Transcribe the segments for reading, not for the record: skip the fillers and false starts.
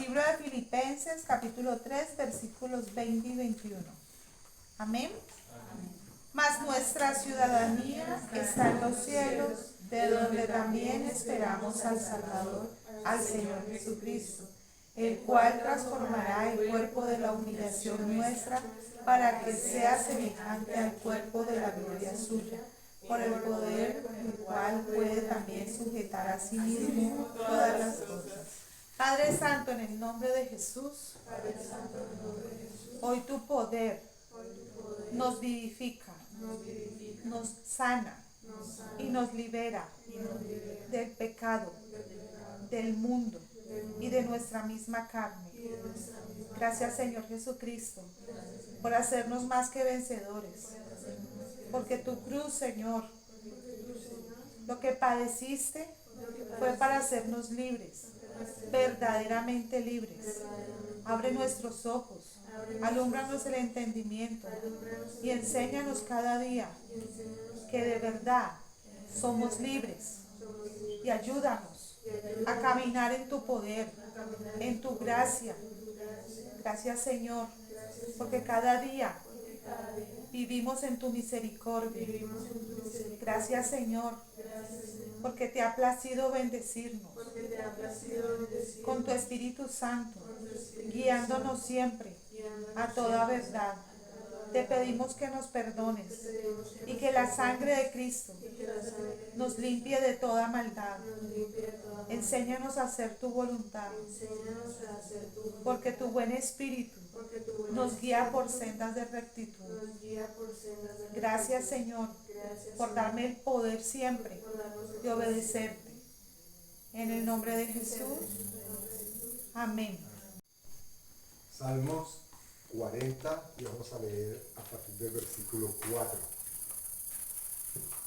libro de Filipenses, capítulo 3, versículos 20 y 21. Amén. Mas nuestra ciudadanía está en los cielos, de donde también esperamos al Salvador, al Señor Jesucristo, el cual transformará el cuerpo de la humillación nuestra para que sea semejante al cuerpo de la gloria suya, por el poder el cual puede también sujetar a sí mismo todas las cosas. Padre Santo, en el nombre de Jesús, hoy tu poder nos vivifica, nos sana y nos libera del pecado, del mundo y de nuestra misma carne. Gracias, Señor Jesucristo, por hacernos más que vencedores, porque tu cruz, Señor, lo que padeciste fue para hacernos libres, verdaderamente libres. Abre nuestros ojos, alúmbranos el entendimiento y enséñanos cada día que de verdad somos libres, y ayúdanos a caminar en tu poder, en tu gracia. Gracias, Señor, porque cada día vivimos en tu misericordia. Gracias, Señor, porque te ha placido bendecirnos con tu Espíritu Santo, guiándonos siempre a toda verdad. Te pedimos que nos perdones y que la sangre de Cristo nos limpie de toda maldad. Enséñanos a hacer tu voluntad, porque tu buen espíritu nos guía por sendas de rectitud. Gracias, Señor, por darme el poder siempre de obedecerte. En el nombre de Jesús, amén. Salmos 40 y vamos a leer a partir del versículo 4.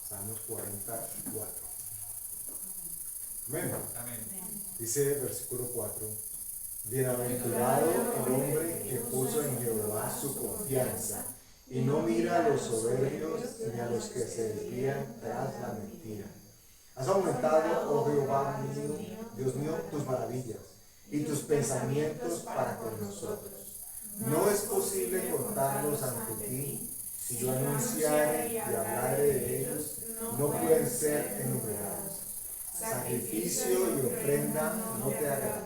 Salmos 44. Amén. Dice el versículo 4: Bienaventurado el hombre que puso en Jehová su confianza y no mira a los soberbios ni a los que se desvían tras la mentira. Has aumentado, oh Jehová mío, Dios mío, tus maravillas y tus pensamientos para con nosotros. No es posible contarlos ante ti. Si yo anunciare y hablare de ellos, no pueden ser enumerados. Sacrificio y ofrenda no te agradan.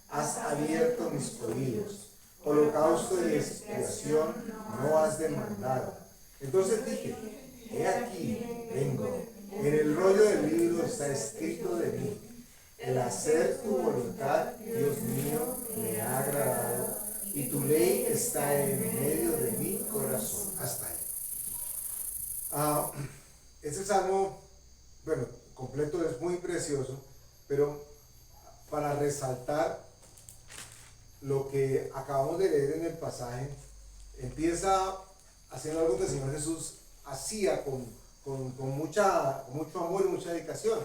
Has abierto mis oídos. Holocausto y expiación no has demandado. Entonces dije: he aquí, vengo. En el rollo del libro está escrito de mí: el hacer tu voluntad, Dios mío, me ha agradado, y tu ley está en medio de mi corazón. Hasta ahí. Este salmo, bueno, completo, es muy precioso, pero para resaltar lo que acabamos de leer en el pasaje, empieza haciendo algo que el Señor Jesús hacía con mucho amor y mucha dedicación.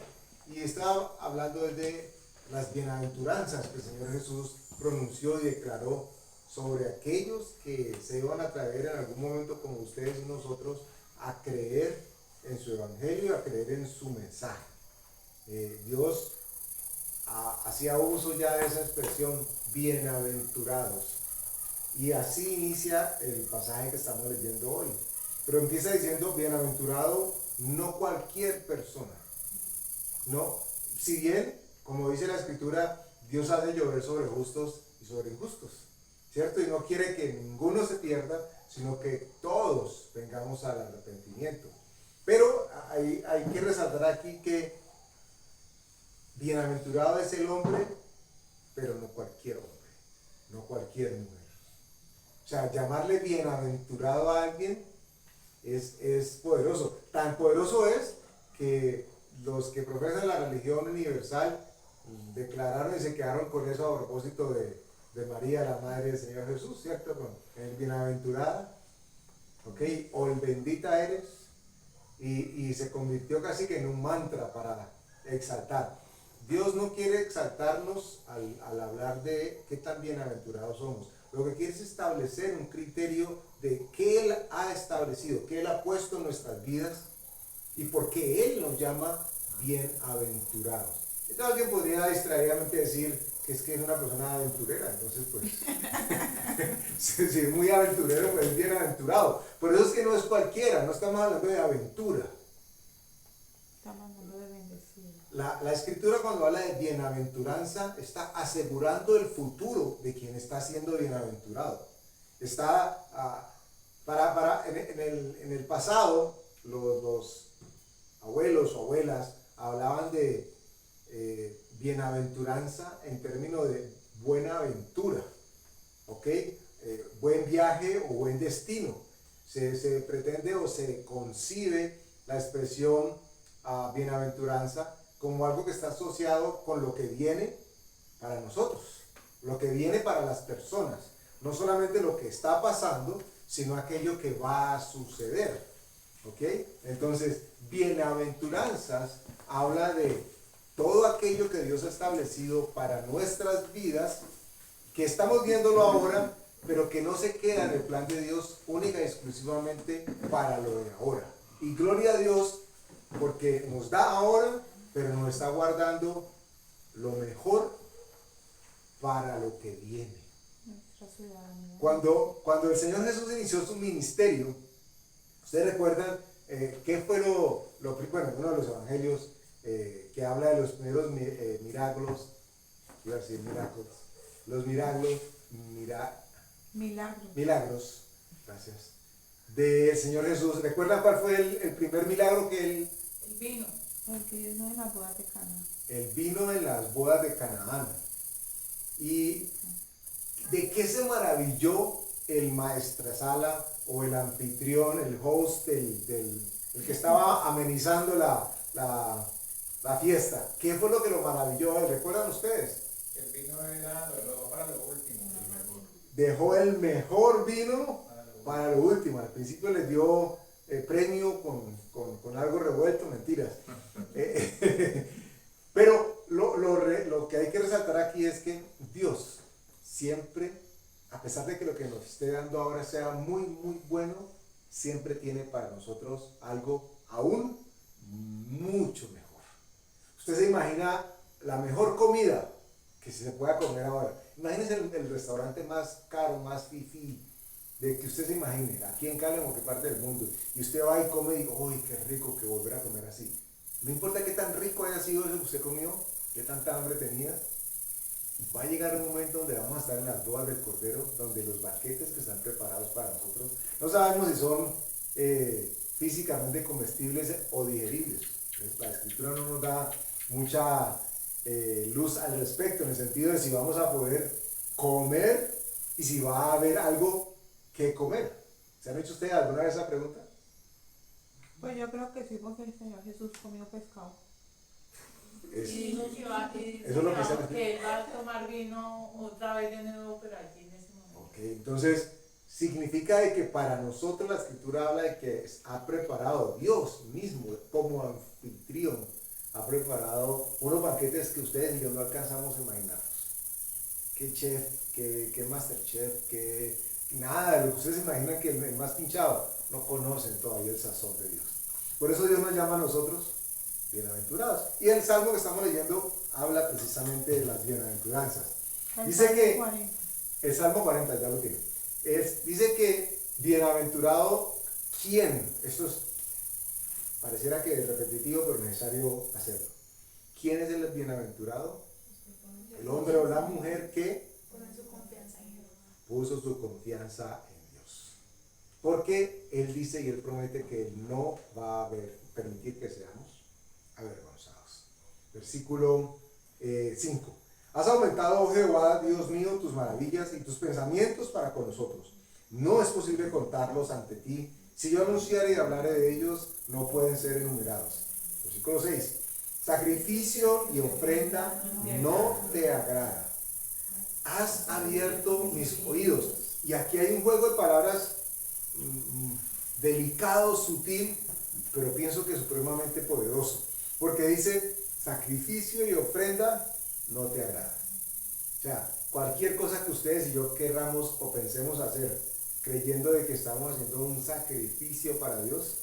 Y está hablando de las bienaventuranzas que el Señor Jesús pronunció y declaró sobre aquellos que se iban a atrever en algún momento, como ustedes y nosotros, a creer en su evangelio, a creer en su mensaje. Dios hacía uso ya de esa expresión, bienaventurados. Y así inicia el pasaje que estamos leyendo hoy. Pero empieza diciendo: bienaventurado no cualquier persona. No, si bien, como dice la Escritura, Dios hace llover sobre justos y sobre injustos, ¿cierto? Y no quiere que ninguno se pierda, sino que todos vengamos al arrepentimiento. Pero hay que resaltar aquí que bienaventurado es el hombre, pero no cualquier hombre, no cualquier mujer. O sea, llamarle bienaventurado a alguien es poderoso. Tan poderoso es que los que profesan la religión universal declararon y se quedaron con eso a propósito de María, la madre del Señor Jesús, ¿cierto? Con el bienaventurada, ¿ok? O el bendita eres, y se convirtió casi que en un mantra para exaltar. Dios no quiere exaltarnos al hablar de qué tan bienaventurados somos. Lo que quiere es establecer un criterio de qué Él ha establecido, qué Él ha puesto en nuestras vidas y por qué Él nos llama bienaventurados. Entonces alguien podría distraídamente decir: que es una persona aventurera, entonces pues, si es muy aventurero, pues es bienaventurado. Por eso es que no es cualquiera, no estamos hablando de aventura. Estamos hablando de bendecido. La escritura cuando habla de bienaventuranza está asegurando el futuro de quien está siendo bienaventurado. Está, en el pasado, los abuelos o abuelas hablaban de bienaventuranza en términos de buena aventura, ¿ok? Buen viaje o buen destino. Se pretende o se concibe la expresión bienaventuranza como algo que está asociado con lo que viene para nosotros, lo que viene para las personas, no solamente lo que está pasando, sino aquello que va a suceder, ¿ok? Entonces, bienaventuranzas habla de todo aquello que Dios ha establecido para nuestras vidas, que estamos viéndolo ahora, pero que no se queda en el plan de Dios única y exclusivamente para lo de ahora. Y gloria a Dios, porque nos da ahora, pero nos está guardando lo mejor para lo que viene. Cuando el Señor Jesús inició su ministerio, ustedes recuerdan qué fue bueno, uno de los evangelios que habla de los primeros milagros, iba a decir milagros, los milagros, gracias, del Señor Jesús. ¿Recuerdan cuál fue el primer milagro que él? El vino. El que vino en las bodas de Canaán. El vino en las bodas de Canaán. ¿Y de qué se maravilló el maestresala o el anfitrión, el host, el que estaba amenizando la fiesta? ¿Qué fue lo que lo maravilló? ¿Recuerdan ustedes? El vino era lo para lo último, el mejor. Dejó el mejor vino para lo último. Al principio les dio premio con algo revuelto, mentiras. Pero lo que hay que resaltar aquí es que Dios siempre, a pesar de que lo que nos esté dando ahora sea muy, muy bueno, siempre tiene para nosotros algo aún mucho mejor. Usted se imagina la mejor comida que se pueda comer ahora. Imagínese el restaurante más caro, más fifí, de que usted se imagine, aquí en Cali o en cualquier parte del mundo, y usted va y come y dice, uy, qué rico que volver a comer así. No importa qué tan rico haya sido eso que usted comió, qué tanta hambre tenía, va a llegar un momento donde vamos a estar en las bodas del Cordero, donde los banquetes que están preparados para nosotros, no sabemos si son físicamente comestibles o digeribles. La escritura no nos da mucha luz al respecto, en el sentido de si vamos a poder comer y si va a haber algo que comer. ¿Se han hecho ustedes alguna vez esa pregunta? Pues yo creo que sí, porque el Señor Jesús comió pescado. Y dijo que eso es lo que él va a tomar vino otra vez de nuevo, pero allí en ese momento. Ok, entonces significa de que para nosotros la escritura habla de que ha preparado Dios mismo como anfitrión, ha preparado unos banquetes que ustedes y yo no alcanzamos a imaginarnos. Qué chef, qué masterchef, qué nada, lo que ustedes imaginan que el más pinchado, no conocen todavía el sazón de Dios. Por eso Dios nos llama a nosotros bienaventurados. Y el salmo que estamos leyendo habla precisamente de las bienaventuranzas. Dice que el Salmo 40, ya lo tiene. Dice que bienaventurado, ¿quién? Esto pareciera que es repetitivo, pero necesario hacerlo. ¿Quién es el bienaventurado? El hombre o la mujer que puso su confianza en Dios. Porque Él dice y Él promete que Él no va a permitir que seamos avergonzados. Versículo 5. Has aumentado, oh Jehová, Dios mío, tus maravillas y tus pensamientos para con nosotros. No es posible contarlos ante ti. Si yo anunciare y hablare de ellos, no pueden ser enumerados. Versículo 6. Sacrificio y ofrenda no te agrada. Has abierto mis oídos. Y aquí hay un juego de palabras delicado, sutil, pero pienso que supremamente poderoso. Porque dice, sacrificio y ofrenda no te agrada. O sea, cualquier cosa que ustedes y yo querramos o pensemos hacer, creyendo de que estamos haciendo un sacrificio para Dios,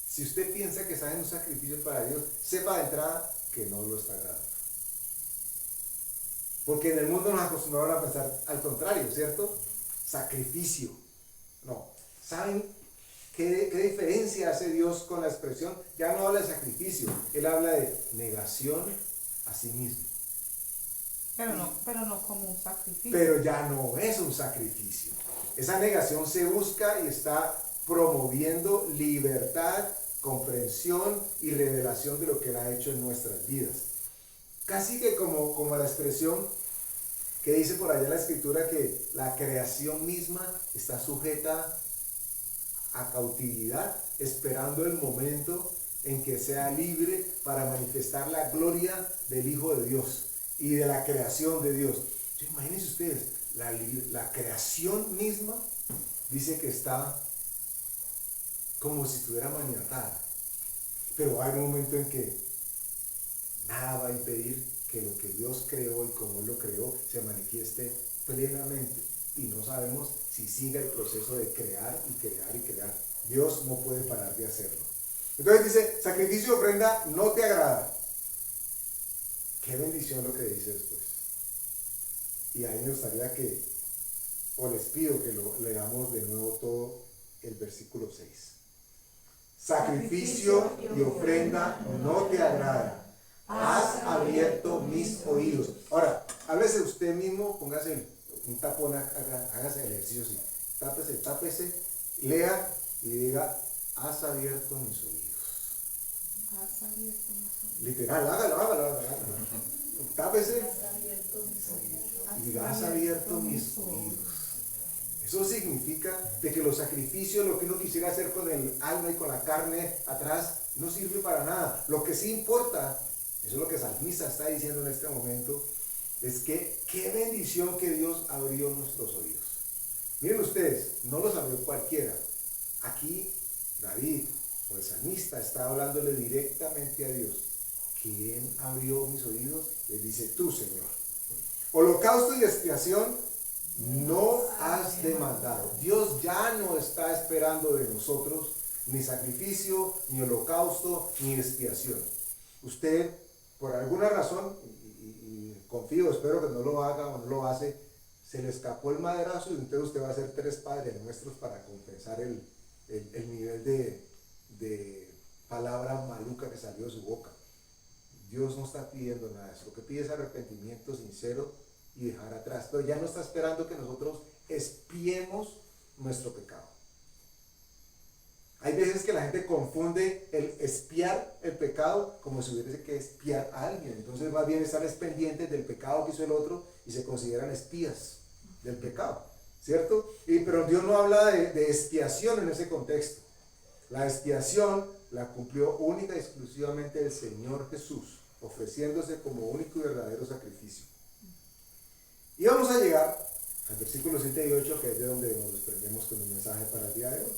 si usted piensa que está haciendo un sacrificio para Dios, sepa de entrada que no lo está agradando. Porque en el mundo nos acostumbraron a pensar al contrario, ¿cierto? Sacrificio. No. ¿Saben qué diferencia hace Dios con la expresión? Ya no habla de sacrificio, Él habla de negación a sí mismo. Pero no como un sacrificio. Pero ya no es un sacrificio. Esa negación se busca y está promoviendo libertad, comprensión y revelación de lo que Él ha hecho en nuestras vidas. Casi que como la expresión que dice por allá la escritura, que la creación misma está sujeta a cautividad, esperando el momento en que sea libre para manifestar la gloria del Hijo de Dios y de la creación de Dios. Entonces, imagínense ustedes, la creación misma dice que está como si estuviera maniatada, pero hay un momento en que nada va a impedir que lo que Dios creó y como Él lo creó se manifieste plenamente, y no sabemos si siga el proceso de crear y crear y crear. Dios no puede parar de hacerlo. Entonces dice, sacrificio y ofrenda no te agrada. Qué bendición lo que dice después. Y a mí me gustaría o les pido que lo leamos de nuevo todo el versículo 6. Sacrificio y ofrenda no te agrada. Has abierto mis oídos. Ahora, háblese usted mismo, póngase un tapón, hágase el ejercicio así. Tápese, lea y diga, has abierto mis oídos. Has abierto mis oídos. Literal, hágalo. Tápese y diga, has abierto mis oídos. Eso significa de que los sacrificios, lo que uno quisiera hacer con el alma y con la carne atrás, no sirve para nada. Lo que sí importa, eso es lo que el salmista está diciendo en este momento, es que qué bendición que Dios abrió nuestros oídos. Miren ustedes, no los abrió cualquiera. Aquí David, o el salmista, está hablándole directamente a Dios. ¿Quién abrió mis oídos? Él dice, tú, Señor. Holocausto y expiación no has demandado. Dios ya no está esperando de nosotros ni sacrificio, ni holocausto, ni expiación. Usted, por alguna razón, y confío, espero que no lo haga o no lo hace, se le escapó el madrazo y entonces usted va a hacer 3 Padres Nuestros para compensar el nivel de palabra maluca que salió de su boca. Dios no está pidiendo nada de eso. Lo que pide es arrepentimiento sincero y dejar atrás. Pero ya no está esperando que nosotros expiemos nuestro pecado. Hay veces que la gente confunde el expiar el pecado como si hubiese que expiar a alguien. Entonces más bien estar pendientes del pecado que hizo el otro y se consideran espías del pecado, ¿cierto? Pero Dios no habla de expiación en ese contexto. La expiación la cumplió única y exclusivamente el Señor Jesús, ofreciéndose como único y verdadero sacrificio. Y vamos a llegar al versículo 7 y 8, que es de donde nos desprendemos con el mensaje para el día de hoy.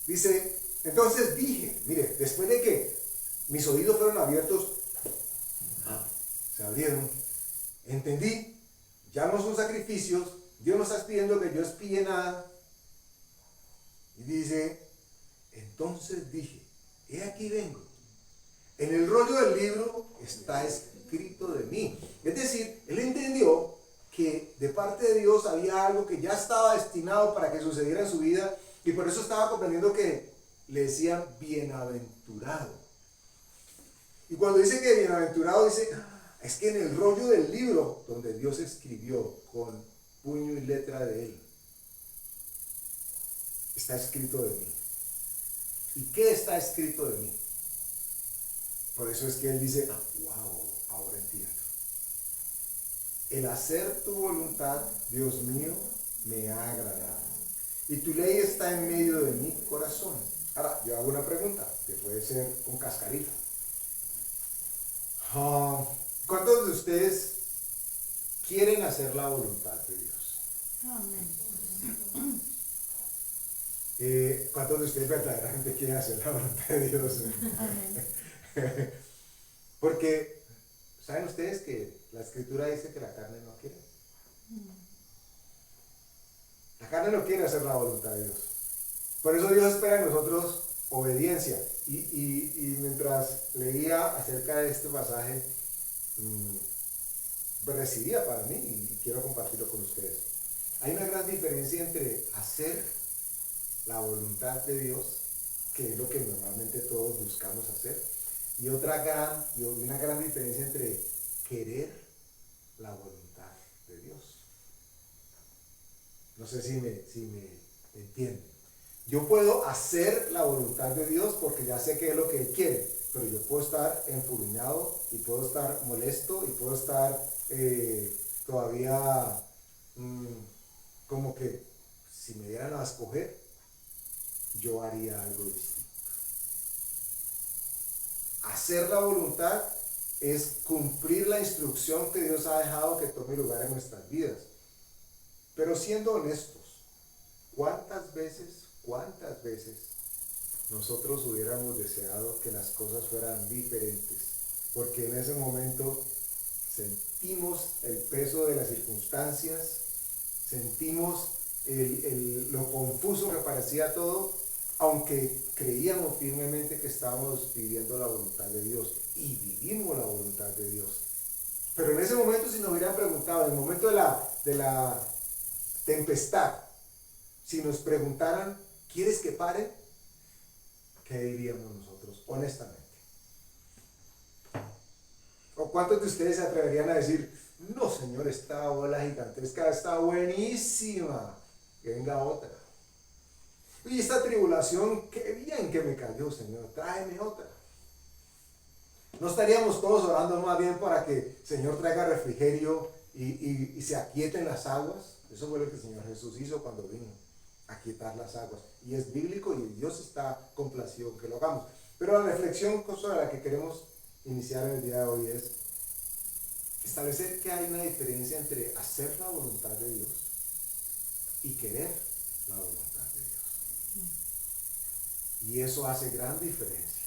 Dice, entonces dije, mire, después de que mis oídos fueron abiertos, se abrieron, entendí, ya no son sacrificios, Dios no está pidiendo que yo espíe nada. Y dice, entonces dije, he aquí vengo. En el rollo del libro está escrito de mí. Es decir, él entendió que de parte de Dios había algo que ya estaba destinado para que sucediera en su vida, y por eso estaba comprendiendo que le decían bienaventurado. Y cuando dice que bienaventurado, dice, es que en el rollo del libro donde Dios escribió con puño y letra de él, está escrito de mí. ¿Y qué está escrito de mí? Por eso es que él dice, wow, ahora entiendo. El hacer tu voluntad, Dios mío, me ha agradado. Y tu ley está en medio de mi corazón. Ahora, yo hago una pregunta, que puede ser con cascarita. ¿Cuántos de ustedes quieren hacer la voluntad de Dios? Amén. ¿Cuántos de ustedes verdaderamente quieren hacer la voluntad de Dios? Amén. Porque, ¿saben ustedes que la Escritura dice que la carne no quiere? La carne no quiere hacer la voluntad de Dios. Por eso Dios espera en nosotros obediencia. Y mientras leía acerca de este pasaje, recibía para mí y quiero compartirlo con ustedes. Hay una gran diferencia entre hacer la voluntad de Dios, que es lo que normalmente todos buscamos hacer, y una gran diferencia entre querer la voluntad de Dios. No sé si me entienden. Yo puedo hacer la voluntad de Dios porque ya sé qué es lo que Él quiere, pero yo puedo estar enfurruñado y puedo estar molesto y puedo estar todavía como que si me dieran a escoger, yo haría algo distinto. Hacer la voluntad es cumplir la instrucción que Dios ha dejado que tome lugar en nuestras vidas. Pero siendo honestos, ¿cuántas veces nosotros hubiéramos deseado que las cosas fueran diferentes? Porque en ese momento sentimos el peso de las circunstancias, sentimos lo confuso que parecía todo, aunque creíamos firmemente que estábamos viviendo la voluntad de Dios y vivimos la voluntad de Dios. Pero en ese momento, si nos hubieran preguntado, en el momento de la tempestad, si nos preguntaran, ¿quieres que pare? ¿Qué diríamos nosotros, honestamente? ¿O cuántos de ustedes se atreverían a decir, no señor, esta ola gigantesca está buenísima, que venga otra? Y esta tribulación, qué bien que me cayó, Señor, tráeme otra. ¿No estaríamos todos orando más bien para que el Señor traiga refrigerio y se aquieten las aguas? Eso fue lo que el Señor Jesús hizo cuando vino, aquietar las aguas. Y es bíblico y Dios está complacido en que lo hagamos. Pero la reflexión sobre la que queremos iniciar el día de hoy es establecer que hay una diferencia entre hacer la voluntad de Dios y querer la voluntad de Dios. Y eso hace gran diferencia.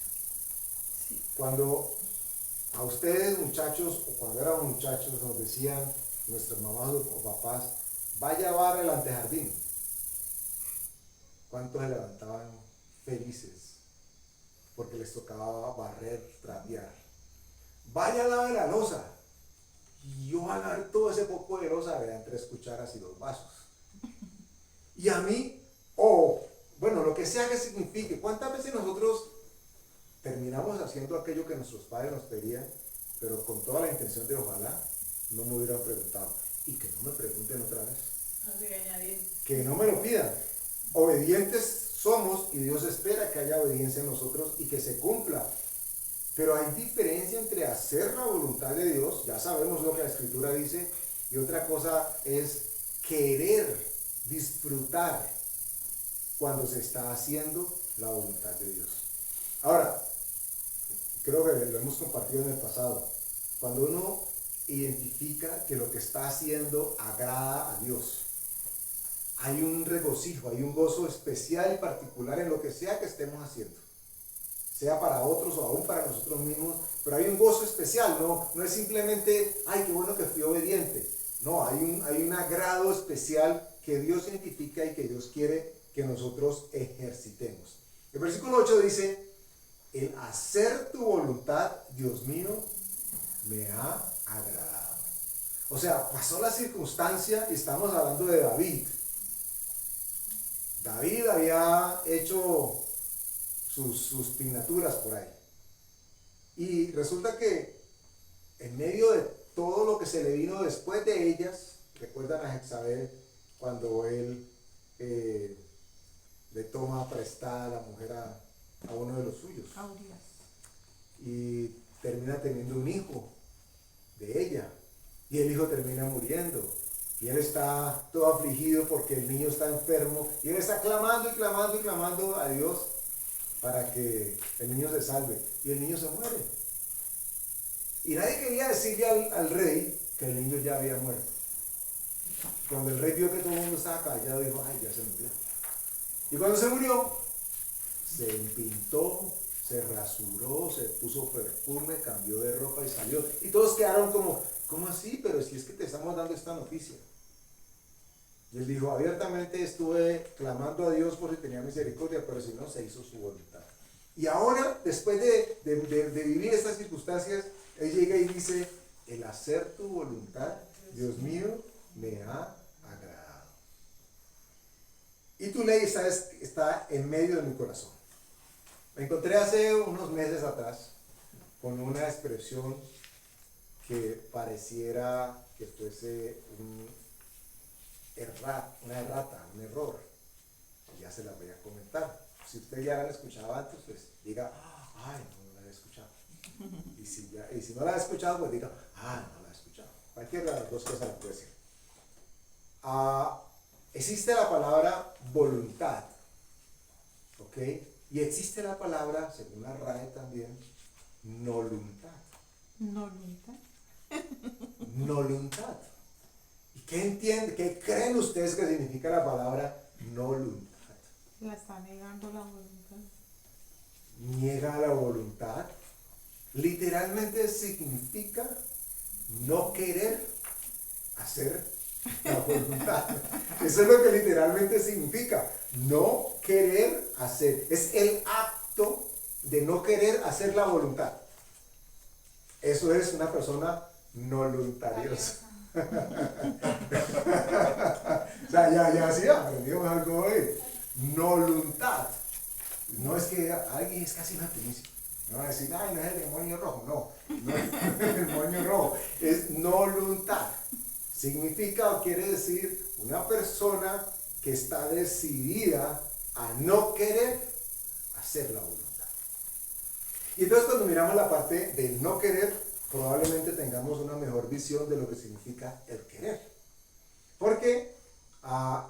Cuando a ustedes muchachos, o cuando éramos muchachos, nos decían nuestras mamás o papás, vaya a barrer el antejardín, ¿cuántos se levantaban felices porque les tocaba barrer, trapear? Vaya a lavar la loza. Y yo a lavar todo ese poco de loza, vean 3 cucharas y 2 vasos. Y a mí, bueno, lo que sea que signifique, ¿cuántas veces nosotros terminamos haciendo aquello que nuestros padres nos pedían, pero con toda la intención de ojalá no me hubieran preguntado? Y que no me pregunten otra vez. Que no me lo pidan. Obedientes somos y Dios espera que haya obediencia en nosotros y que se cumpla. Pero hay diferencia entre hacer la voluntad de Dios, ya sabemos lo que la Escritura dice, y otra cosa es querer disfrutar cuando se está haciendo la voluntad de Dios. Ahora, creo que lo hemos compartido en el pasado, cuando uno identifica que lo que está haciendo agrada a Dios, hay un regocijo, hay un gozo especial y particular en lo que sea que estemos haciendo, sea para otros o aún para nosotros mismos, pero hay un gozo especial, no es simplemente, ay, qué bueno que fui obediente. No, hay un agrado especial que Dios identifica y que Dios quiere que nosotros ejercitemos. El versículo 8 dice, el hacer tu voluntad, Dios mío, me ha agradado. O sea, pasó la circunstancia y estamos hablando de David. David había hecho sus pinaturas por ahí. Y resulta que en medio de todo lo que se le vino después de ellas, recuerdan a Jezabel cuando él le toma prestada la mujer a uno de los suyos. Y termina teniendo un hijo de ella. Y el hijo termina muriendo. Y él está todo afligido porque el niño está enfermo. Y él está clamando y clamando y clamando a Dios para que el niño se salve. Y el niño se muere. Y nadie quería decirle al rey que el niño ya había muerto. Cuando el rey vio que todo el mundo estaba callado, dijo, ay, ya se murió. Y cuando se murió, se empintó, se rasuró, se puso perfume, cambió de ropa y salió. Y todos quedaron como, ¿cómo así? Pero si es que te estamos dando esta noticia. Y él dijo, abiertamente estuve clamando a Dios por si tenía misericordia, pero si no, se hizo su voluntad. Y ahora, después de vivir estas circunstancias, él llega y dice, el hacer tu voluntad, Dios mío, me ha agradado. Y tu ley está en medio de mi corazón. Me encontré hace unos meses atrás con una expresión que pareciera que fuese una errata, un error. Ya se la voy a comentar. Si usted ya la han escuchado antes, pues diga, ay, no la he escuchado. Y si no la ha escuchado, pues diga, no la he escuchado. Cualquiera de las dos cosas la puede decir. Existe la palabra voluntad, ¿ok? Y existe la palabra, según la RAE también, noluntad. ¿Nolita? Noluntad. ¿Y qué creen ustedes que significa la palabra noluntad? La está negando la voluntad. Niega la voluntad. Literalmente significa no querer hacer la voluntad. Eso es lo que literalmente significa. No querer hacer. Es el acto de no querer hacer la voluntad. Eso es una persona no voluntariosa. O sea, ya sí aprendimos algo hoy. No voluntad. No es que alguien es casi una primicia. No va a decir, ay, no es el demonio rojo. No es el demonio rojo. Es no voluntad. Significa o quiere decir una persona que está decidida a no querer hacer la voluntad. Y entonces cuando miramos la parte de no querer, probablemente tengamos una mejor visión de lo que significa el querer. Porque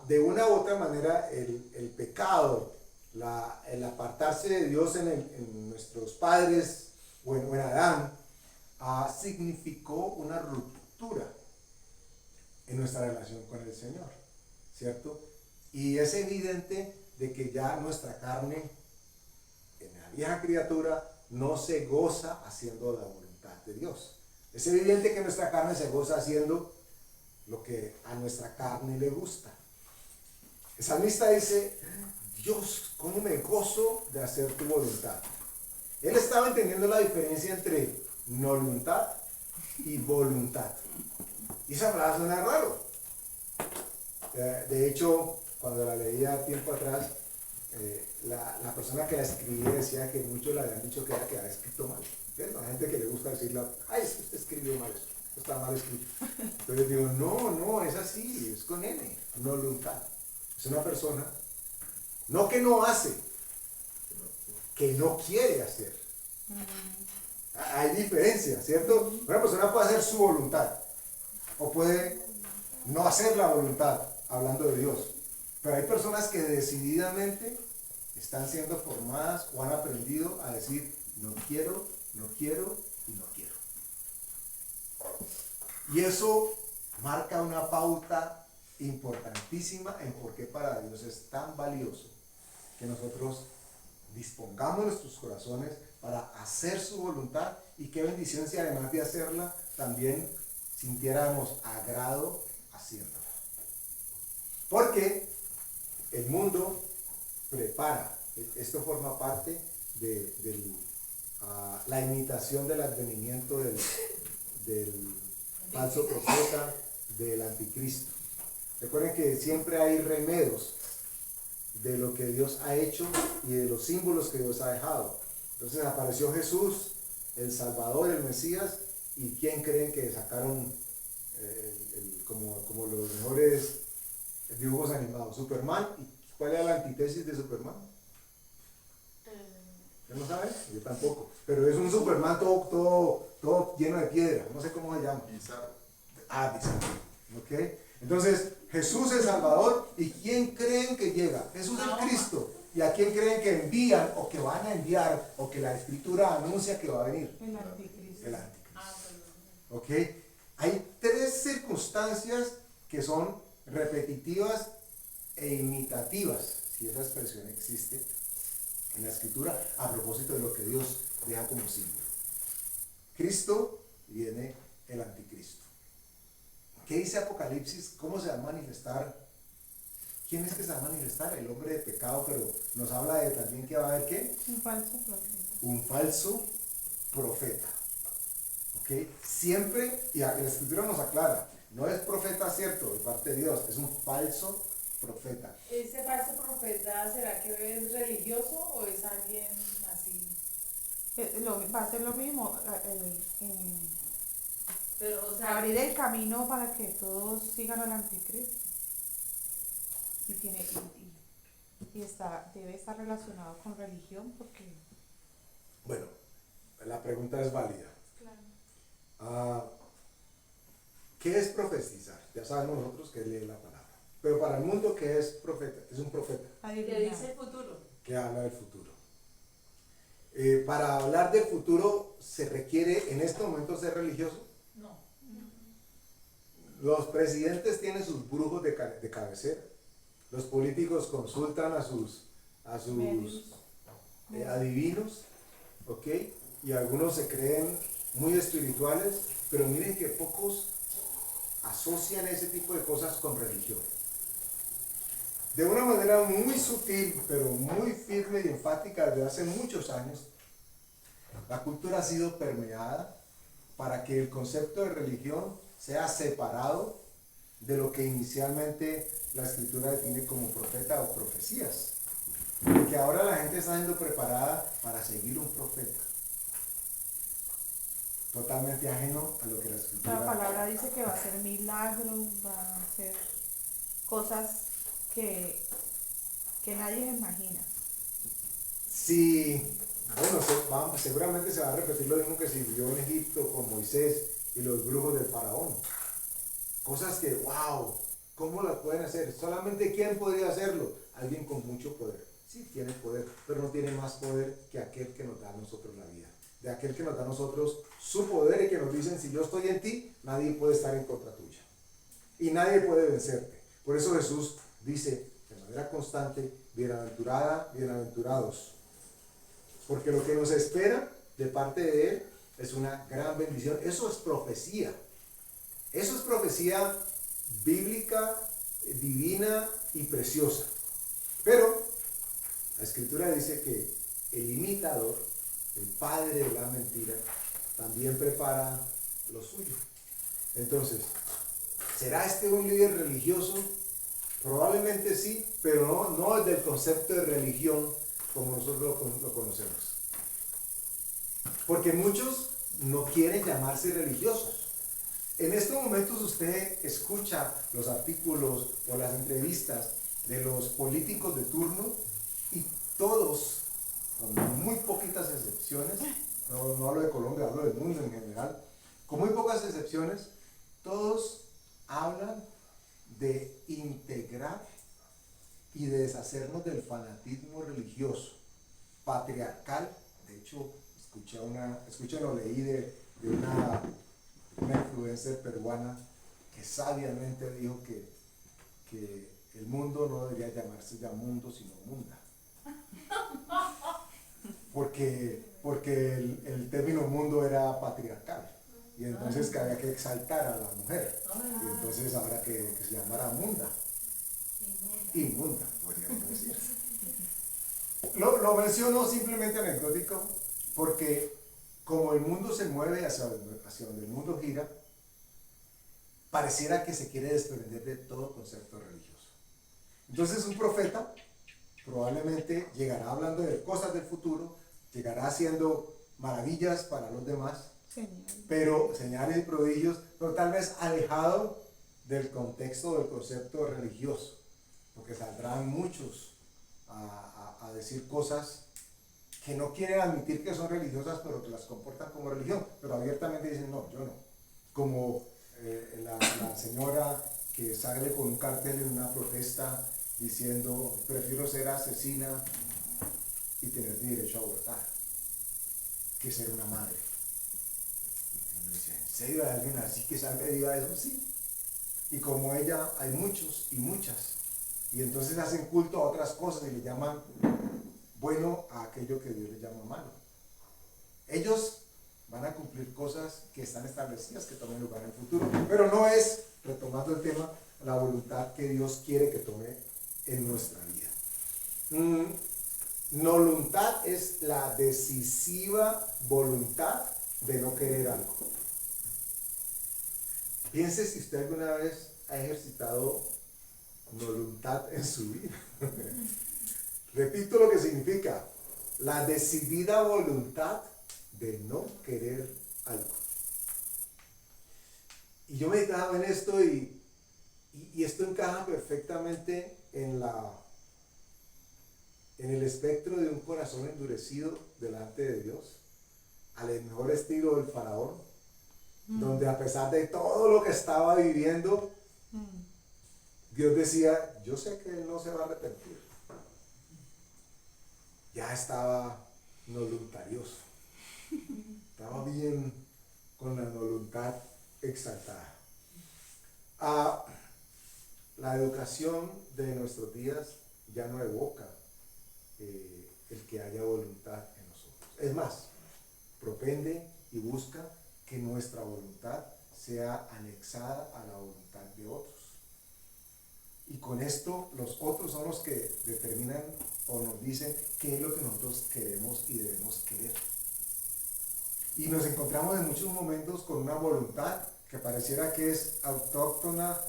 de una u otra manera el pecado, el apartarse de Dios en nuestros padres o en Adán, significó una ruptura en nuestra relación con el Señor, ¿cierto? Y es evidente de que ya nuestra carne, en la vieja criatura, no se goza haciendo la voluntad de Dios. Es evidente que nuestra carne se goza haciendo lo que a nuestra carne le gusta. El salmista dice, Dios, ¿cómo me gozo de hacer tu voluntad? Él estaba entendiendo la diferencia entre voluntad y voluntad. Y esa palabra suena raro. De hecho, cuando la leía tiempo atrás, la persona que la escribía decía que muchos le habían dicho que había escrito mal. La gente que le gusta decirle, ay, es que usted escribió mal eso, está mal escrito. Entonces digo, no, es así, es con N, no voluntad. Es una persona, no que no hace, que no quiere hacer. Hay diferencia, ¿cierto? Una persona puede hacer su voluntad, o puede no hacer la voluntad, hablando de Dios. Pero hay personas que decididamente están siendo formadas o han aprendido a decir, no quiero y no quiero. Y eso marca una pauta importantísima en por qué para Dios es tan valioso que nosotros dispongamos nuestros corazones para hacer su voluntad, y qué bendición si además de hacerla también sintiéramos agrado haciéndola. Porque el mundo prepara, esto forma parte de la imitación del advenimiento del falso profeta, del anticristo. Recuerden que siempre hay remedos de lo que Dios ha hecho y de los símbolos que Dios ha dejado. Entonces apareció Jesús, el Salvador, el Mesías, y ¿quién creen que sacaron como los mejores dibujos animados? Superman. ¿Y cuál era la antítesis de Superman? ¿Usted no sabe? Yo tampoco. Pero es un Superman todo lleno de piedra. No sé cómo se llama. Bizarro. Bizarro. ¿Ok? Entonces, Jesús es Salvador. ¿Y quién creen que llega? Jesús es Cristo. ¿Y a quién creen que envían o que van a enviar o que la Escritura anuncia que va a venir? El anticristo. El anticristo. ¿Ok? Hay tres circunstancias que son repetitivas e imitativas, si esa expresión existe en la Escritura, a propósito de lo que Dios deja como símbolo. Cristo, viene el anticristo. ¿Qué dice Apocalipsis? ¿Cómo se va a manifestar? ¿Quién es que se va a manifestar? El hombre de pecado, pero nos habla de también que va a haber ¿qué? Un falso profeta. Un falso profeta. ¿Ok? ¿ok? Siempre, y la escritura nos aclara, no es profeta cierto de parte de Dios, es un falso profeta. ¿Ese falso profeta será que es religioso o es alguien así? Va a ser lo mismo, Pero, o sea, abrir el camino para que todos sigan al anticristo. Y tiene debe estar relacionado con religión porque Bueno, la pregunta es válida. claro. Ah, ¿qué es profetizar? Ya sabemos nosotros que es leer la palabra. Pero para el mundo, ¿qué es profeta? Es un profeta ¿Qué adivinar. dice el futuro? que habla del futuro. Para hablar del futuro, ¿se requiere en este momento ser religioso? No. Los presidentes tienen sus brujos de cabecera. Los políticos consultan a sus Medios. adivinos, ¿ok? Y algunos se creen muy espirituales, pero miren que pocos asocian ese tipo de cosas con religión. De una manera muy sutil, pero muy firme y enfática desde hace muchos años, la cultura ha sido permeada para que el concepto de religión sea separado de lo que inicialmente la escritura define como profeta o profecías. Porque ahora la gente está siendo preparada para seguir un profeta, totalmente ajeno a lo que la escritura... La palabra dice que va a hacer milagros, va a hacer cosas que nadie se imagina. Sí, bueno, seguramente se va a repetir lo mismo que se vivió en Egipto con Moisés y los brujos del faraón. Cosas que, wow, ¿cómo las pueden hacer? Solamente ¿quién podría hacerlo? Alguien con mucho poder. Sí, tiene poder, pero no tiene más poder que aquel que nos da a nosotros la vida. De aquel que nos da a nosotros su poder y que nos dicen, si yo estoy en ti, nadie puede estar en contra tuya. Y nadie puede vencerte. Por eso Jesús dice de manera constante, bienaventurada, bienaventurados. Porque lo que nos espera de parte de Él es una gran bendición. Eso es profecía. Eso es profecía bíblica, divina y preciosa. Pero la Escritura dice que el imitador, el padre de la mentira, también prepara lo suyo. Entonces, ¿será este un líder religioso? Probablemente sí, pero no desde el concepto de religión como nosotros lo conocemos. Porque muchos no quieren llamarse religiosos. En estos momentos usted escucha los artículos o las entrevistas de los políticos de turno y todos, con muy poquitas excepciones, no hablo de Colombia, hablo del mundo en general, con muy pocas excepciones, todos hablan de integrar y de deshacernos del fanatismo religioso, patriarcal. De hecho, lo leí de una influencer peruana que sabiamente dijo que el mundo no debería llamarse ya mundo, sino munda. Porque el término mundo era patriarcal. Y entonces que había que exaltar a la mujer. Y entonces ahora que se llamara munda. Inmunda, podríamos decir. Lo menciono simplemente anecdótico porque como el mundo se mueve hacia donde el mundo gira, pareciera que se quiere desprender de todo concepto religioso. Entonces un profeta probablemente llegará hablando de cosas del futuro, llegará haciendo maravillas para los demás, pero señales y prodigios, pero tal vez alejado del contexto del concepto religioso, porque saldrán muchos a decir cosas que no quieren admitir que son religiosas, pero que las comportan como religión, pero abiertamente dicen, no, yo no. Como la señora que sale con un cartel en una protesta diciendo, prefiero ser asesina y tener derecho a abortar, que ser una madre. Y uno dice, ¿en serio hay alguien así que salga y diga eso? Sí. Y como ella, hay muchos y muchas. Y entonces hacen culto a otras cosas y le llaman bueno a aquello que Dios le llama malo. Ellos van a cumplir cosas que están establecidas, que tomen lugar en el futuro, pero no es, retomando el tema, la voluntad que Dios quiere que tome en nuestra vida. Voluntad es la decisiva voluntad de no querer algo. Piense si usted alguna vez ha ejercitado voluntad en su vida. Repito lo que significa: la decidida voluntad de no querer algo. Y yo meditaba en esto y esto encaja perfectamente en el espectro de un corazón endurecido delante de Dios, al mejor estilo del faraón, donde a pesar de todo lo que estaba viviendo, Dios decía: yo sé que él no se va a arrepentir. Ya estaba voluntarioso, estaba bien con la voluntad exaltada. La educación de nuestros días ya no evoca el que haya voluntad en nosotros. Es más, propende y busca que nuestra voluntad sea anexada a la voluntad de otros. Y con esto los otros son los que determinan o nos dicen qué es lo que nosotros queremos y debemos querer. Y nos encontramos en muchos momentos con una voluntad que pareciera que es autóctona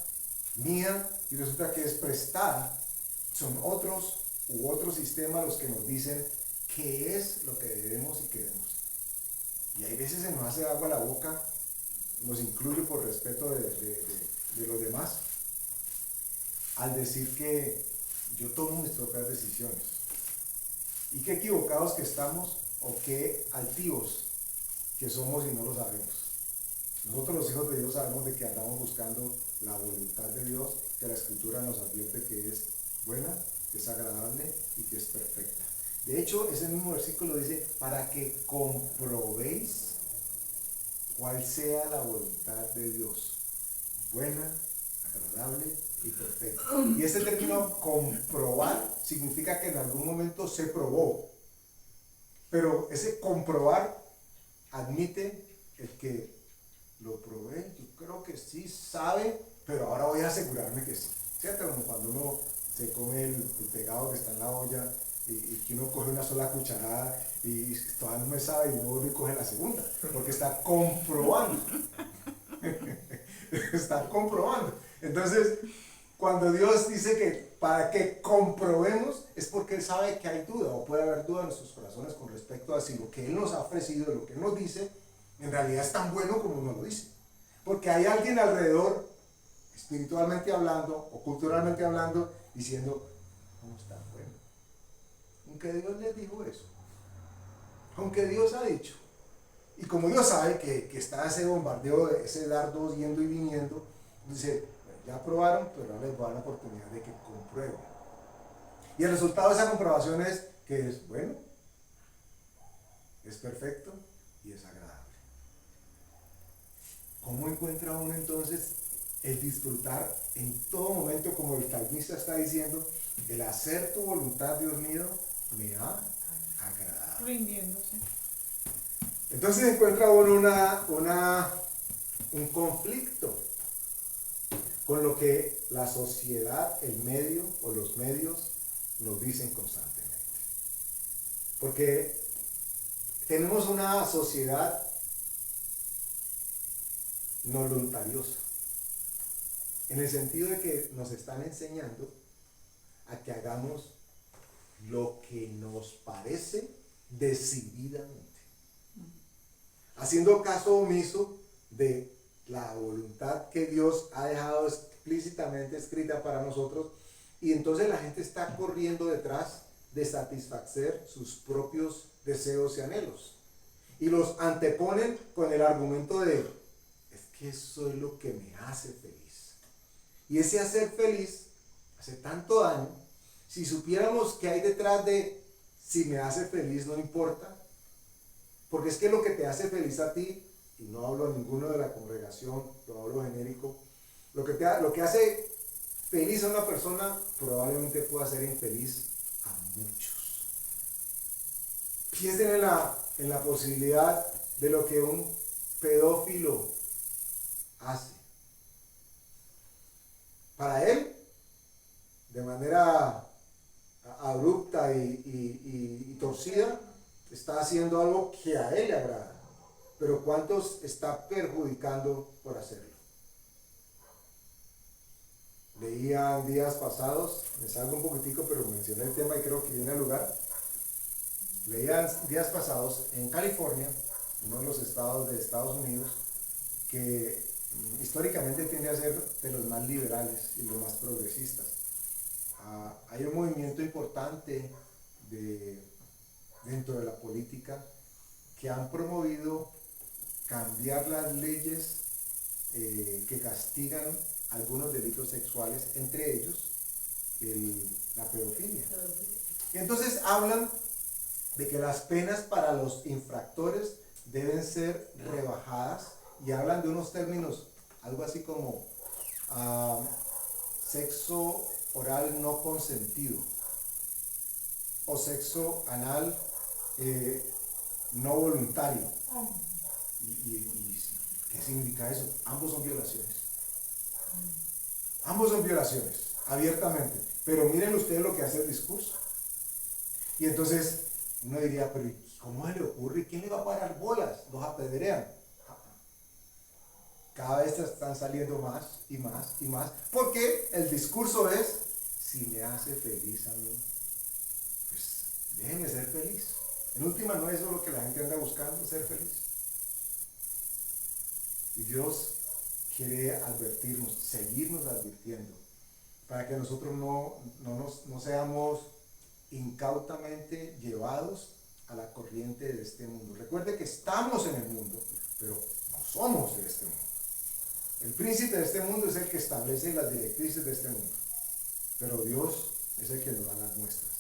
mía y resulta que es prestada. Son otros u otros sistemas los que nos dicen qué es lo que debemos y queremos. Y hay veces se nos hace agua la boca, nos incluyo por respeto de los demás, al decir que yo tomo mis propias decisiones. Y qué equivocados que estamos, o qué altivos que somos y no lo sabemos. Nosotros los hijos de Dios sabemos de que andamos buscando la voluntad de Dios, que la Escritura nos advierte que es buena, que es agradable y que es perfecta. De hecho, ese mismo versículo dice: para que comprobéis cuál sea la voluntad de Dios, buena, agradable y perfecta. Y este término comprobar significa que en algún momento se probó, pero ese comprobar admite el que lo probé, yo creo que sí sabe, pero ahora voy a asegurarme que sí. ¿Cierto? Como cuando uno se come el pegado que está en la olla y que uno coge una sola cucharada y todavía no me sabe y uno vuelve y coge la segunda, porque está comprobando. Está comprobando. Entonces, cuando Dios dice que para que comprobemos, es porque Él sabe que hay duda, o puede haber duda en nuestros corazones con respecto a si lo que Él nos ha ofrecido, lo que Él nos dice, en realidad es tan bueno como nos lo dice. Porque hay alguien alrededor, espiritualmente hablando o culturalmente hablando, diciendo: no está bueno. Aunque Dios les dijo eso, aunque Dios ha dicho, y como Dios sabe que está ese bombardeo, ese dardo yendo y viniendo, dice: ya probaron, pero ahora les voy a dar la oportunidad de que comprueben. Y el resultado de esa comprobación es que es bueno, es perfecto y es agradable. ¿Cómo encuentra uno entonces el disfrutar en todo momento, como el salmista está diciendo, el hacer tu voluntad, Dios mío, me ha agradado? Rindiéndose. Entonces encuentra uno un conflicto con lo que la sociedad, el medio o los medios nos dicen constantemente. Porque tenemos una sociedad no voluntariosa, en el sentido de que nos están enseñando a que hagamos lo que nos parece decididamente, haciendo caso omiso de la voluntad que Dios ha dejado explícitamente escrita para nosotros, y entonces la gente está corriendo detrás de satisfacer sus propios deseos y anhelos, y los anteponen con el argumento de: es que eso es lo que me hace feliz. Y ese hacer feliz hace tanto daño. Si supiéramos qué hay detrás de si me hace feliz, no importa, porque es que lo que te hace feliz a ti, y no hablo a ninguno de la congregación, lo hablo genérico, lo que hace feliz a una persona probablemente pueda hacer infeliz a muchos. Piensen en la posibilidad de lo que un pedófilo hace. Para él, de manera abrupta y torcida, está haciendo algo que a él le agrada. Pero ¿cuántos está perjudicando por hacerlo? Leía en días pasados, me salgo un poquitico, pero mencioné el tema y creo que viene al lugar. Leía en días pasados en California, uno de los estados de Estados Unidos, que históricamente tiende a ser de los más liberales y los más progresistas. Hay un movimiento importante dentro de la política que han promovido cambiar las leyes que castigan algunos delitos sexuales, entre ellos la pedofilia. Y entonces hablan de que las penas para los infractores deben ser rebajadas y hablan de unos términos, algo así como sexo oral no consentido o sexo anal no voluntario. ¿Qué significa eso? Ambos son violaciones. Ambos son violaciones, abiertamente. Pero miren ustedes lo que hace el discurso. Y entonces uno diría, pero ¿cómo se le ocurre? ¿Quién le va a parar bolas? Los apedrean. Cada vez están saliendo más y más y más. Porque el discurso es, si me hace feliz a mí, pues déjenme ser feliz. En última no es eso lo que la gente anda buscando, ser feliz. Y Dios quiere advertirnos, seguirnos advirtiendo, para que nosotros no seamos incautamente llevados a la corriente de este mundo. Recuerde que estamos en el mundo, pero no somos de este mundo. El príncipe de este mundo es el que establece las directrices de este mundo, pero Dios es el que nos da las nuestras.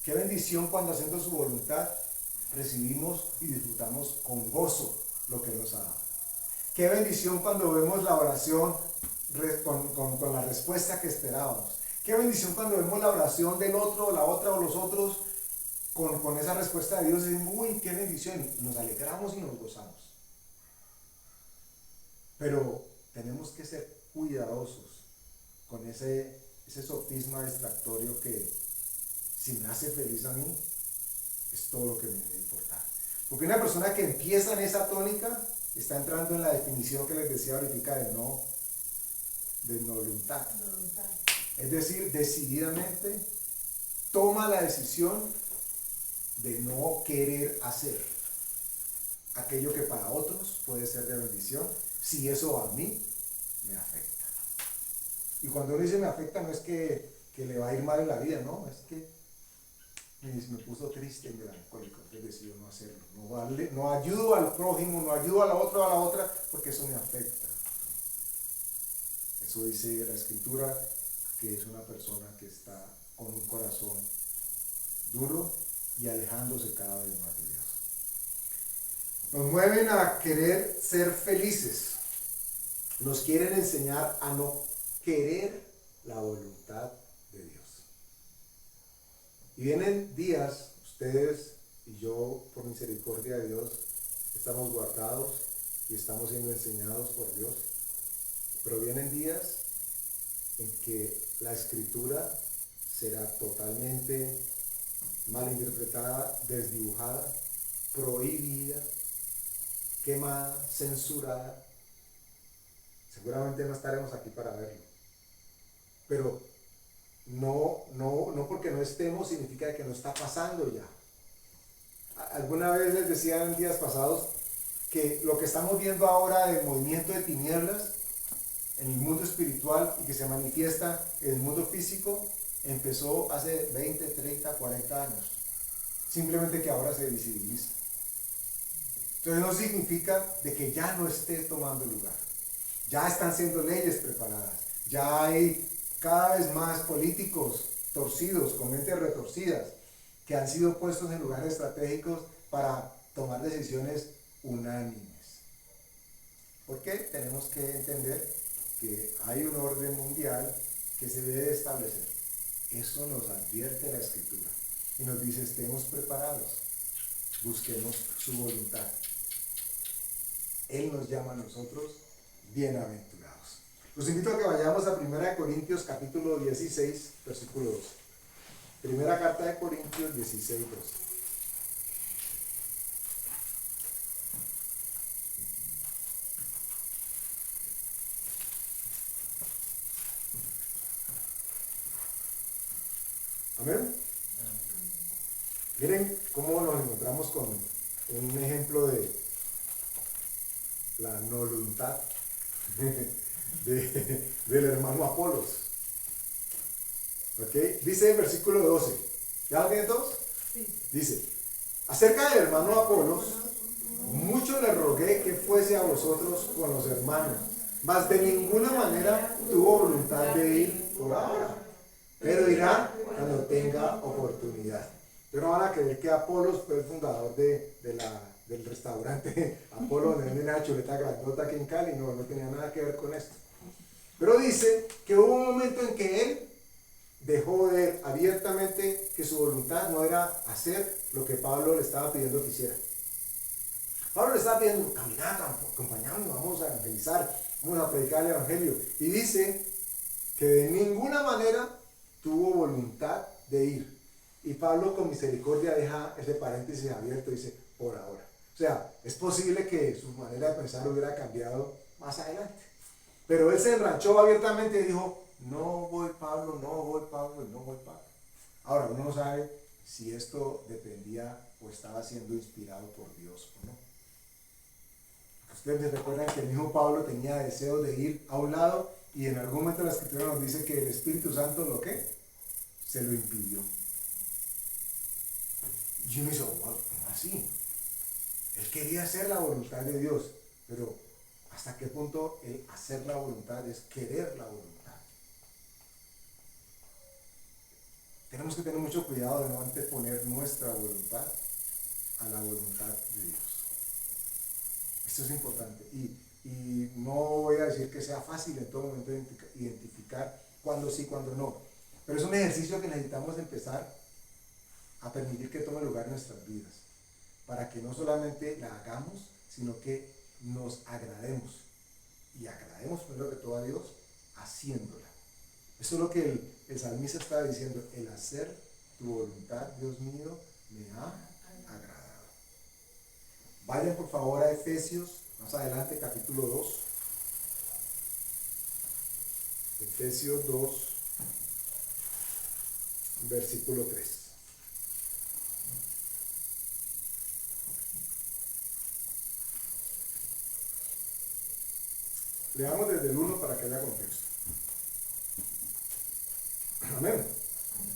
Qué bendición cuando haciendo su voluntad recibimos y disfrutamos con gozo lo que nos ha dado. Qué bendición cuando vemos la oración con la respuesta que esperábamos. Qué bendición cuando vemos la oración del otro, la otra o los otros con esa respuesta de Dios. Y decimos, uy, qué bendición. Nos alegramos y nos gozamos. Pero tenemos que ser cuidadosos con ese sofisma distractorio que si me hace feliz a mí, es todo lo que me debe importar. Porque una persona que empieza en esa tónica está entrando en la definición que les decía ahorita de no voluntad. Es decir, decididamente toma la decisión de no querer hacer aquello que para otros puede ser de bendición, si eso a mí me afecta. Y cuando uno dice me afecta, no es que le va a ir mal en la vida, no, es que me puso triste y melancólico, entonces decido no hacerlo, no ayudo al prójimo, no ayudo a la otra, porque eso me afecta. Eso dice la Escritura, que es una persona que está con un corazón duro y alejándose cada vez más de Dios. Nos mueven a querer ser felices, nos quieren enseñar a no querer la voluntad de Dios. Y vienen días, ustedes y yo, por misericordia de Dios, estamos guardados y estamos siendo enseñados por Dios, pero vienen días en que la Escritura será totalmente malinterpretada, desdibujada, prohibida, quemada, censurada. Seguramente no estaremos aquí para verlo, pero no porque no estemos significa que no está pasando ya. Alguna vez les decía en días pasados que lo que estamos viendo ahora del movimiento de tinieblas en el mundo espiritual y que se manifiesta en el mundo físico empezó hace 20, 30, 40 años. Simplemente que ahora se visibiliza. Entonces no significa de que ya no esté tomando lugar. Ya están siendo leyes preparadas. Ya hay cada vez más políticos torcidos, con mentes retorcidas, que han sido puestos en lugares estratégicos para tomar decisiones unánimes. Porque tenemos que entender que hay un orden mundial que se debe establecer. Eso nos advierte la Escritura y nos dice, estemos preparados, busquemos su voluntad. Él nos llama a nosotros bienaventurados. Los invito a que vayamos a 1 Corintios capítulo 16, versículo 12. Primera carta de Corintios 16, 12. Amén. Miren cómo nos encontramos con un ejemplo de la no voluntad del hermano Apolos. ¿Ok? Dice en versículo 12. ¿Ya lo tienen todos? Sí. Dice, acerca del hermano Apolos, mucho le rogué que fuese a vosotros con los hermanos, mas de ninguna manera tuvo voluntad de ir por ahora, pero irá cuando tenga oportunidad. Pero no van a creer que Apolos fue el fundador del restaurante Apolo, donde venden una chuleta grandota aquí en Cali. No tenía nada que ver con esto. Pero dice que hubo un momento en que él dejó ver abiertamente que su voluntad no era hacer lo que Pablo le estaba pidiendo que hiciera. Pablo le estaba pidiendo, caminar, acompañarnos, vamos a evangelizar, vamos a predicar el evangelio. Y dice que de ninguna manera tuvo voluntad de ir. Y Pablo con misericordia deja ese paréntesis abierto y dice, por ahora. O sea, es posible que su manera de pensar hubiera cambiado más adelante. Pero él se enranchó abiertamente y dijo, no voy Pablo, no voy Pablo, no voy Pablo. Ahora, uno no sabe si esto dependía o estaba siendo inspirado por Dios o no. Ustedes recuerdan que el mismo Pablo tenía deseo de ir a un lado y en algún momento la escritura nos dice que el Espíritu Santo lo que se lo impidió. Y uno dice, ¿cómo así? Él quería hacer la voluntad de Dios, pero ¿hasta qué punto el hacer la voluntad es querer la voluntad? Tenemos que tener mucho cuidado de no anteponer nuestra voluntad a la voluntad de Dios. Esto es importante y no voy a decir que sea fácil en todo momento identificar cuándo sí, cuándo no, pero es un ejercicio que necesitamos empezar a permitir que tome lugar en nuestras vidas, para que no solamente la hagamos, sino que nos agrademos, y agrademos primero que todo a Dios haciéndola. Eso es lo que el salmista está diciendo, el hacer tu voluntad, Dios mío, me ha agradado. Vayan por favor a Efesios, más adelante, capítulo 2. Efesios 2, versículo 3. Leamos desde el 1 para que haya contexto. Amén.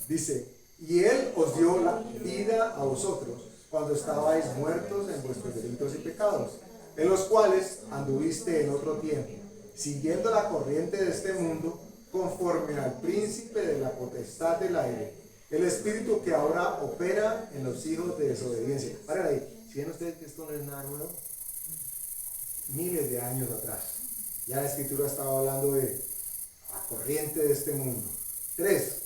Dice, y Él os dio la vida a vosotros cuando estabais muertos en vuestros delitos y pecados, en los cuales anduviste en otro tiempo, siguiendo la corriente de este mundo, conforme al príncipe de la potestad del aire, el espíritu que ahora opera en los hijos de desobediencia. Para ahí, si ven ustedes que esto no es nada nuevo, miles de años atrás, ya la escritura estaba hablando de la corriente de este mundo. 3.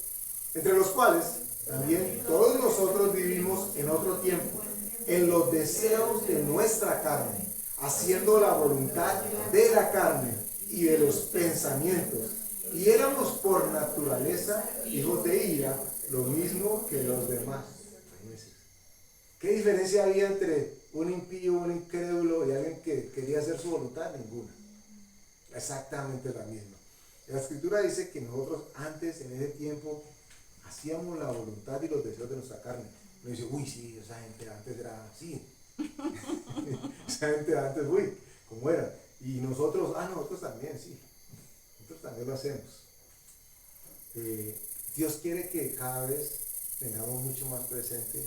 Entre los cuales también todos nosotros vivimos en otro tiempo, en los deseos de nuestra carne, haciendo la voluntad de la carne y de los pensamientos, y éramos por naturaleza hijos de ira, lo mismo que los demás. ¿Qué diferencia había entre un impío, un incrédulo y alguien que quería hacer su voluntad? Ninguna. Exactamente la misma. La escritura dice que nosotros antes, en ese tiempo, hacíamos la voluntad y los deseos de nuestra carne. Uno dice, uy, sí, esa gente antes era así. Esa gente antes, uy, ¿cómo era? Y nosotros, nosotros también, sí. Nosotros también lo hacemos. Dios quiere que cada vez tengamos mucho más presente,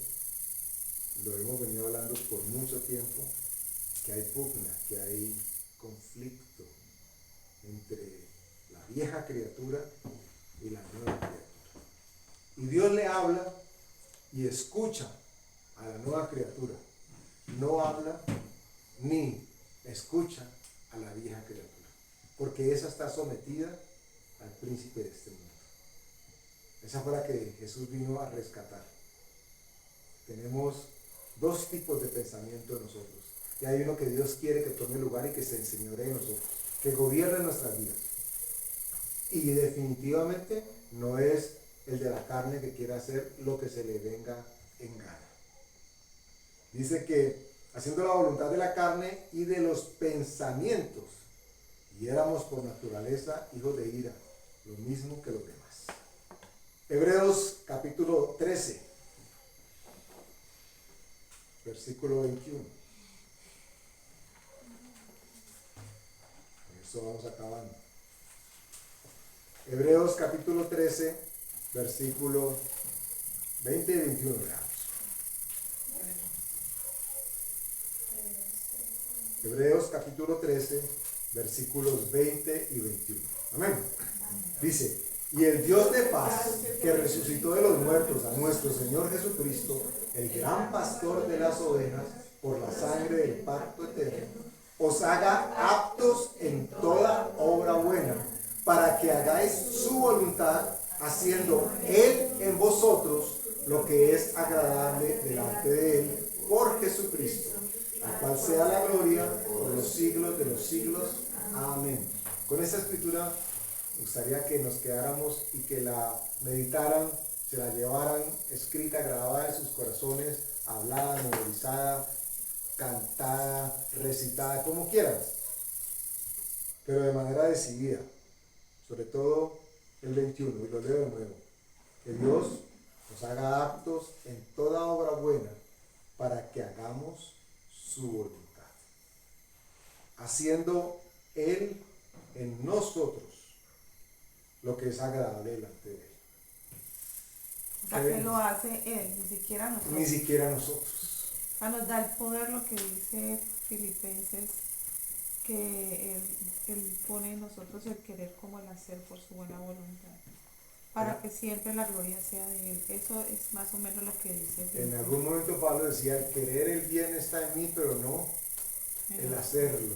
lo hemos venido hablando por mucho tiempo, que hay pugna, que hay conflicto entre la vieja criatura y la nueva criatura. Y Dios le habla y escucha a la nueva criatura. No habla ni escucha a la vieja criatura, porque esa está sometida al príncipe de este mundo. Esa fue la que Jesús vino a rescatar. Tenemos dos tipos de pensamiento en nosotros. Y hay uno que Dios quiere que tome lugar y que se enseñoree en nosotros, que gobierne nuestras vidas. Y definitivamente no es el de la carne que quiere hacer lo que se le venga en gana. Dice que haciendo la voluntad de la carne y de los pensamientos, y éramos por naturaleza hijos de ira, lo mismo que los demás. Hebreos capítulo 13, versículo 21. Con eso vamos acabando. Hebreos capítulo 13, versículo 20 y 21. Veamos. Hebreos capítulo 13, versículos 20 y 21. Amén. Dice, y el Dios de paz, que resucitó de los muertos a nuestro Señor Jesucristo, el gran pastor de las ovejas, por la sangre del pacto eterno, os haga aptos en toda obra buena, para que hagáis su voluntad, haciendo Él en vosotros lo que es agradable delante de Él, por Jesucristo, al cual sea la gloria por los siglos de los siglos. Amén. Con esta escritura me gustaría que nos quedáramos y que la meditaran, se la llevaran escrita, grabada en sus corazones, hablada, memorizada, cantada, recitada, como quieran, pero de manera decidida. Sobre todo el 21, y lo leo de nuevo. Que Dios nos haga aptos en toda obra buena para que hagamos su voluntad, haciendo Él en nosotros lo que es agradable delante de Él. O sea, que lo hace Él, ni siquiera nosotros. Ni siquiera nosotros. O sea, nos da el poder, lo que dice Filipenses, que él pone en nosotros el querer como el hacer por su buena voluntad, para que siempre la gloria sea de Él. Eso es más o menos lo que dice En Filipenses. algún momento Pablo decía, el querer el bien está en mí, pero no el hacerlo.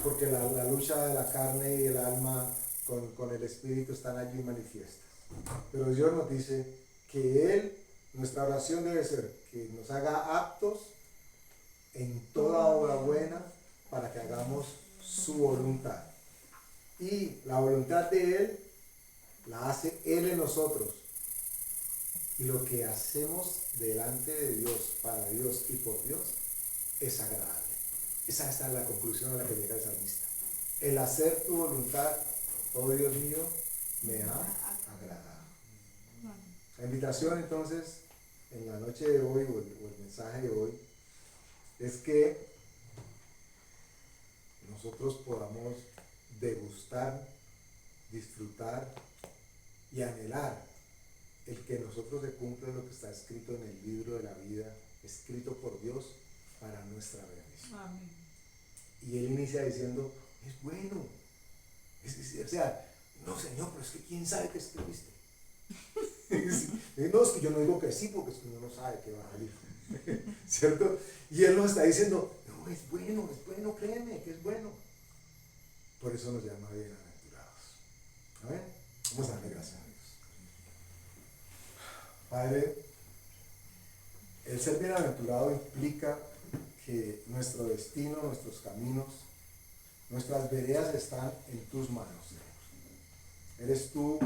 Porque la lucha de la carne y el alma con el espíritu están allí manifiestas. Pero Dios nos dice que Él, nuestra oración debe ser que nos haga aptos en toda obra buena para que hagamos su voluntad. Y la voluntad de Él la hace Él en nosotros. Y lo que hacemos delante de Dios, para Dios y por Dios, es agradable. Esa es la conclusión a la que llega el salmista. El hacer tu voluntad, oh Dios mío, me ha agradado. La invitación entonces, en la noche de hoy, o el mensaje de hoy, es que nosotros podamos degustar, disfrutar y anhelar el que nosotros se cumpla lo que está escrito en el libro de la vida, escrito por Dios para nuestra bendición. Amén. Y él inicia diciendo, es bueno. O sea, no Señor, pero es que quién sabe qué escribiste. No, es que yo no digo que sí, porque es que uno no sabe qué va a salir. ¿Cierto? Y él nos está diciendo, no, es bueno, créeme que es bueno. Por eso nos llama bienaventurados. Amén. Vamos a darle gracias a Dios. Padre, el ser bienaventurado implica que nuestro destino, nuestros caminos, nuestras veredas están en tus manos, Señor. Eres tú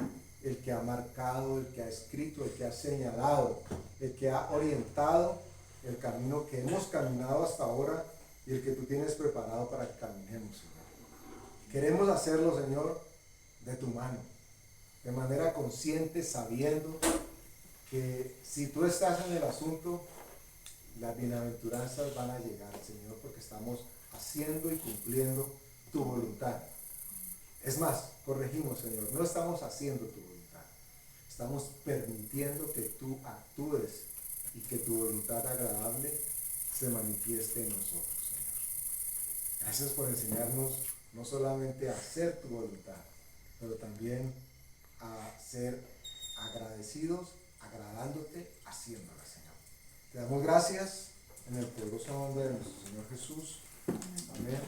el que ha marcado, el que ha escrito, el que ha señalado, el que ha orientado el camino que hemos caminado hasta ahora y el que tú tienes preparado para que caminemos, Señor. Queremos hacerlo, Señor, de tu mano, de manera consciente, sabiendo que si tú estás en el asunto, las bienaventuranzas van a llegar, Señor, porque estamos haciendo y cumpliendo tu voluntad. Es más, corregimos, Señor, no estamos haciendo tu voluntad, estamos permitiendo que tú actúes y que tu voluntad agradable se manifieste en nosotros, Señor. Gracias por enseñarnos no solamente a hacer tu voluntad, pero también a ser agradecidos, agradándote, haciéndola, Señor. Te damos gracias en el poderoso nombre de nuestro Señor Jesús. Amén.